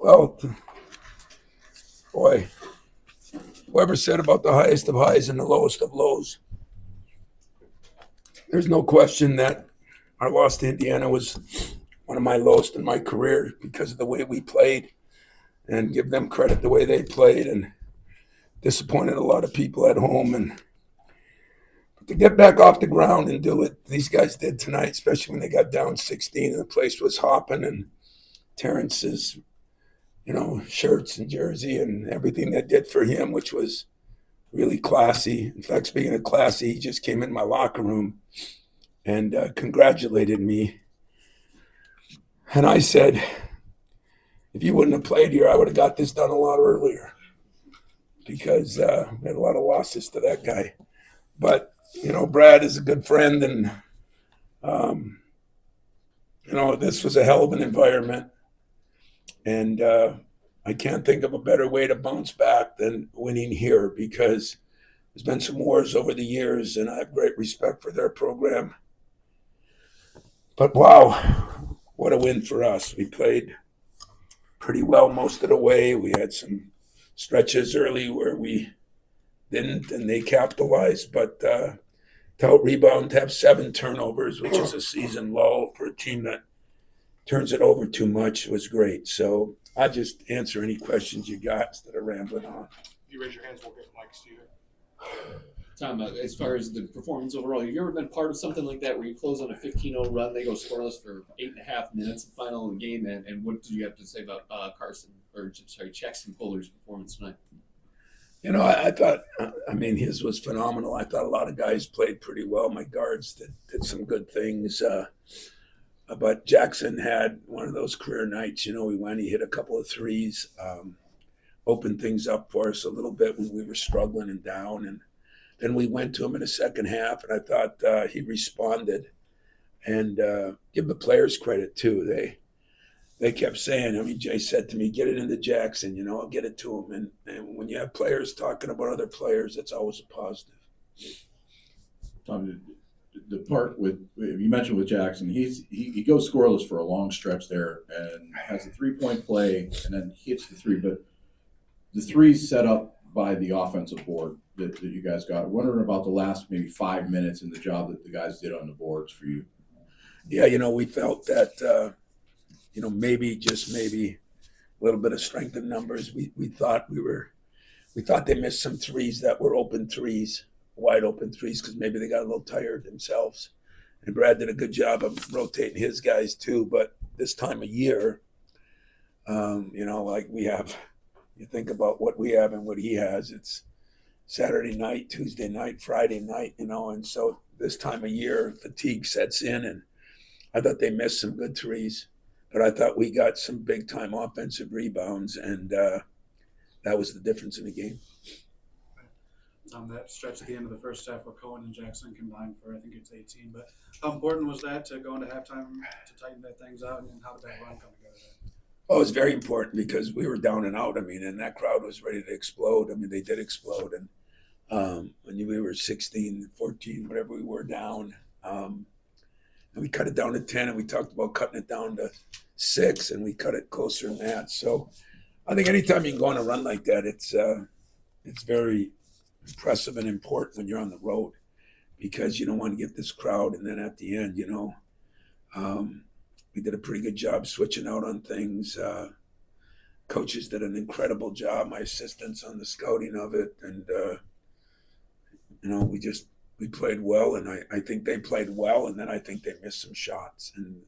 Well, boy, whoever said about the highest of highs and the lowest of lows, there's no question that our loss to Indiana was one of my lowest in my career because of the way we played, and give them credit the way they played, and disappointed a lot of people at home. And to get back off the ground and do what these guys did tonight, especially when they got down 16 and the place was hopping, and Terrence's, shirts and jersey and everything that did for him, which was really classy. In fact, speaking of classy, he just came in my locker room and congratulated me. And I said, if you wouldn't have played here, I would have got this done a lot earlier because we had a lot of losses to that guy. But, Brad is a good friend, and, this was a hell of an environment. And I can't think of a better way to bounce back than winning here, because there's been some wars over the years, and I have great respect for their program. But wow, what a win for us. We played pretty well most of the way. We had some stretches early where we didn't, and they capitalized. But to out rebound, to have 7 turnovers, which is a season low for a team that turns it over too much, was great. So I'll just answer any questions you got instead of rambling on. If you raise your hands, we'll get mics to you. Tom, as far as the performance overall, have you ever been part of something like that where you close on a 15-0 run, they go scoreless for 8.5 minutes, the final of the game, and what did you have to say about Jackson Fuller's performance tonight? I thought, his was phenomenal. I thought a lot of guys played pretty well. My guards did some good things. But Jackson had one of those career nights. He hit a couple of threes, opened things up for us a little bit when we were struggling and down. And then we went to him in the second half, and I thought he responded. And give the players credit, too. They kept saying, Jay said to me, get it into Jackson, I'll get it to him. And when you have players talking about other players, that's always a positive. Tom, the part you mentioned with Jackson, he goes scoreless for a long stretch there and has a 3-point play and then hits the three. But the threes set up by the offensive board that you guys got. I'm wondering about the last maybe 5 minutes and the job that the guys did on the boards for you. Yeah, we felt that, maybe a little bit of strength in numbers. We thought they missed some threes that were open threes, wide open threes, because maybe they got a little tired themselves. And Brad did a good job of rotating his guys too. But this time of year, like we have, you think about what we have and what he has. It's Saturday night, Tuesday night, Friday night, and so this time of year, fatigue sets in, and I thought they missed some good threes. But I thought we got some big-time offensive rebounds, and that was the difference in the game. That stretch at the end of the first half where Cohen and Jackson combined for, I think it's 18. But how important was that to go into halftime to tighten that things out, and how did that run come together? Oh, it was very important because we were down and out. And that crowd was ready to explode. They did explode. And when we were 16, 14, whatever we were down, and we cut it down to 10, and we talked about cutting it down to 6, and we cut it closer than that. So I think anytime you can go on a run like that, it's very impressive and important when you're on the road, because you don't want to get this crowd. And then at the end, we did a pretty good job switching out on things. Coaches did an incredible job, my assistants on the scouting of it. And, we played well, and I think they played well, and then I think they missed some shots. And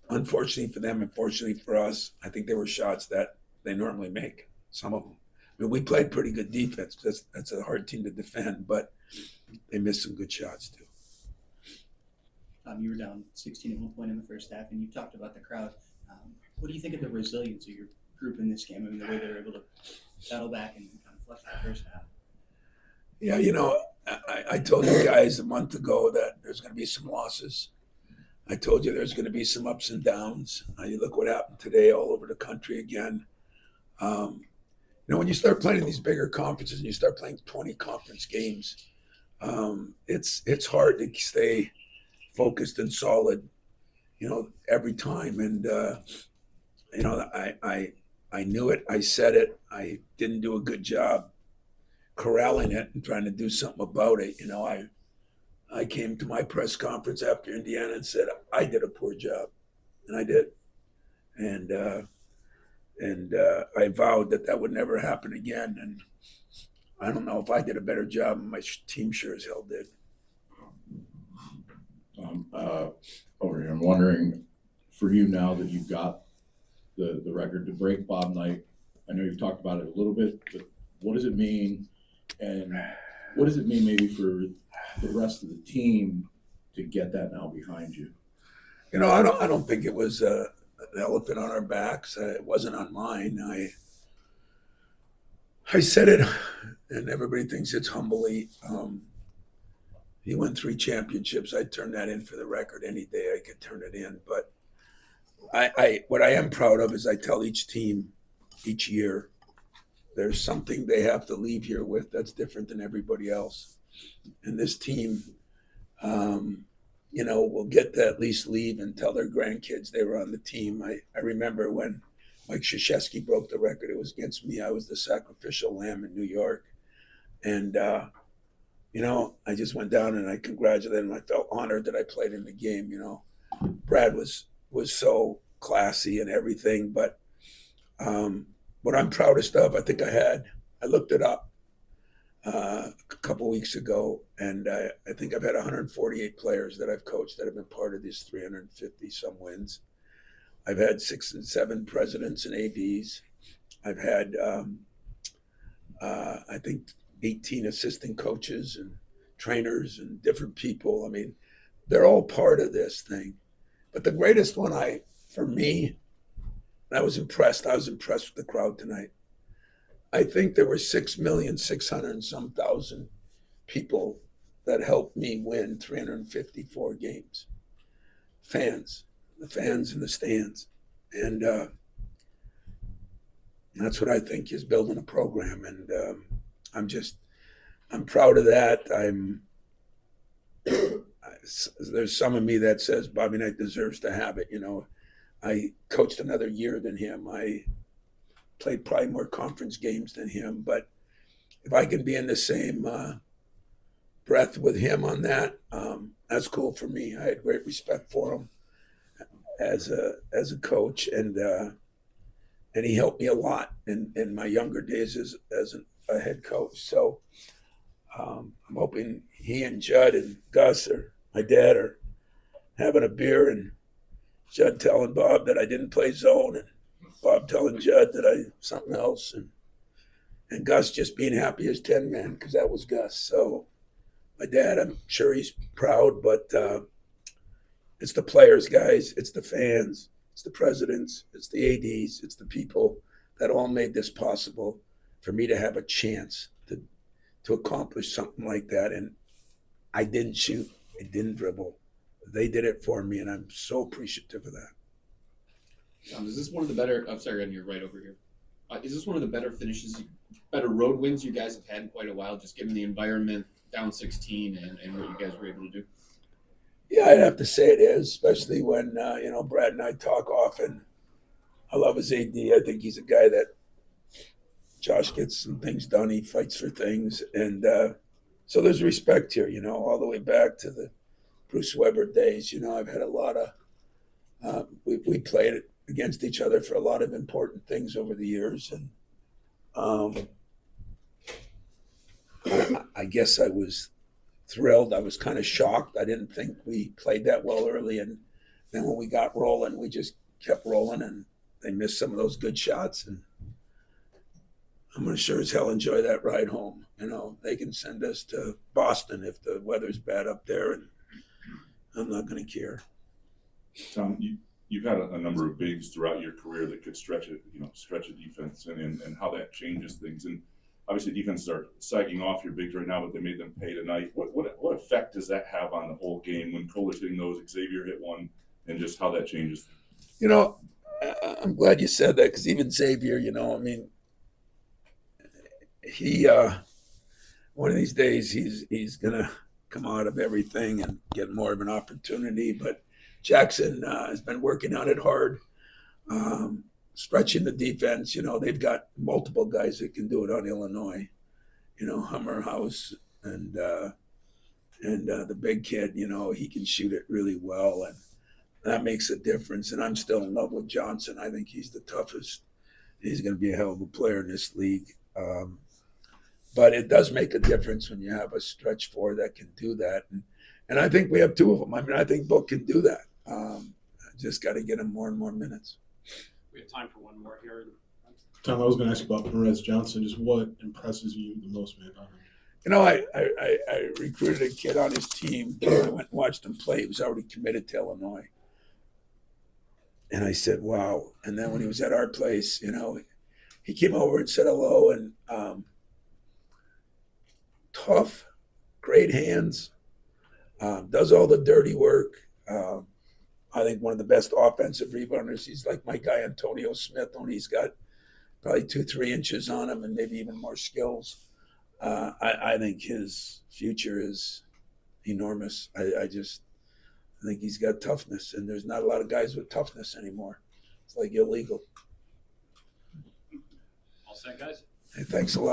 unfortunately for them, and fortunately for us, I think there were shots that they normally make, some of them. We played pretty good defense. That's a hard team to defend, but they missed some good shots too. You were down 16 at one point in the first half, and you talked about the crowd. What do you think of the resilience of your group in this game? The way they were able to battle back and kind of flush the first half. Yeah, I told you guys a month ago that there's going to be some losses. I told you there's going to be some ups and downs. You look what happened today all over the country again. When you start playing these bigger conferences and you start playing 20 conference games, it's hard to stay focused and solid, every time. And I knew it. I said it. I didn't do a good job corralling it and trying to do something about it. I came to my press conference after Indiana and said I did a poor job, and I did, and I vowed that would never happen again. And I don't know if I did a better job. My team sure as hell did. Over here, I'm wondering, for you now that you've got the record to break Bob Knight, I know you've talked about it a little bit, but what does it mean? And what does it mean maybe for the rest of the team to get that now behind you? I don't think it was an elephant on our backs. It wasn't on mine. I said it, and everybody thinks it's humbly. He won 3 championships. I'd turn that in for the record any day. I could turn it in. But what I am proud of is I tell each team each year there's something they have to leave here with that's different than everybody else. And this team, will get to at least leave and tell their grandkids they were on the team. I remember when Mike Krzyzewski broke the record. It was against me. I was the sacrificial lamb in New York. And, I just went down and I congratulated him. I felt honored that I played in the game. Brad was so classy and everything. But what I'm proudest of, I looked it up a couple weeks ago, and I think I've had 148 players that I've coached that have been part of these 350 some wins. I've had 6 and 7 presidents and ADs. I've had, I think, 18 assistant coaches and trainers and different people. I mean, they're all part of this thing. But the greatest one for me, and I was impressed with the crowd tonight. I think there were 6,600,000 and some thousand people that helped me win 354 games. The fans in the stands. And that's what I think is building a program. And I'm proud of that. There's some of me that says Bobby Knight deserves to have it. I coached another year than him. I played probably more conference games than him. But if I can be in the same breath with him on that, that's cool for me. I had great respect for him as a coach, and he helped me a lot in my younger days as a head coach. So I'm hoping he and Judd and Gus or my dad are having a beer, and Judd telling Bob that I didn't play zone, and Bob telling Judd that I something else, and Gus just being happy as 10 men, because that was Gus. So my dad, I'm sure he's proud, but it's the players, guys. It's the fans. It's the presidents. It's the ADs. It's the people that all made this possible for me to have a chance to accomplish something like that. And I didn't shoot. I didn't dribble. They did it for me, and I'm so appreciative of that. Is this one of the better? I'm sorry, you're right over here. Is this one of the better better road wins you guys have had in quite a while, just given the environment, down 16, and what you guys were able to do? Yeah, I'd have to say it is, especially when, Brad and I talk often. I love his AD. I think he's a guy that Josh gets some things done. He fights for things. And so there's respect here, all the way back to the Bruce Weber days. I've had a lot of, we played against each other for a lot of important things over the years. And I guess I was thrilled. I was kind of shocked. I didn't think we played that well early. And then when we got rolling, we just kept rolling, and they missed some of those good shots. And I'm going to sure as hell enjoy that ride home. They can send us to Boston if the weather's bad up there, and I'm not going to care. Tom, you've had a number of bigs throughout your career that could stretch a defense and how that changes things. And obviously defenses are sagging off your bigs right now, but they made them pay tonight. What effect does that have on the whole game when Kohler's hitting those, Xavier hit one, and just how that changes? I'm glad you said that, because even Xavier, he one of these days he's gonna come out of everything and get more of an opportunity. But Jackson has been working on it hard. stretching the defense. They've got multiple guys that can do it on Illinois. Hummerhouse and the big kid. He can shoot it really well, and that makes a difference. And I'm still in love with Johnson. I think he's the toughest. He's going to be a hell of a player in this league. But it does make a difference when you have a stretch four that can do that. And I think we have two of them. I mean, I think Book can do that. Just got to get him more and more minutes. We have time for one more here. Tom, I was going to ask you about Perez Johnson. Just what impresses you the most, man, about him? I recruited a kid on his team. I went and watched him play. He was already committed to Illinois. And I said, wow. And then when he was at our place, he came over and said hello, and tough, great hands, does all the dirty work. I think one of the best offensive rebounders. He's like my guy Antonio Smith, only he's got probably 2-3 inches on him and maybe even more skills. I think his future is enormous. I think he's got toughness, and there's not a lot of guys with toughness anymore. It's like illegal. All set, guys? Hey, thanks a lot.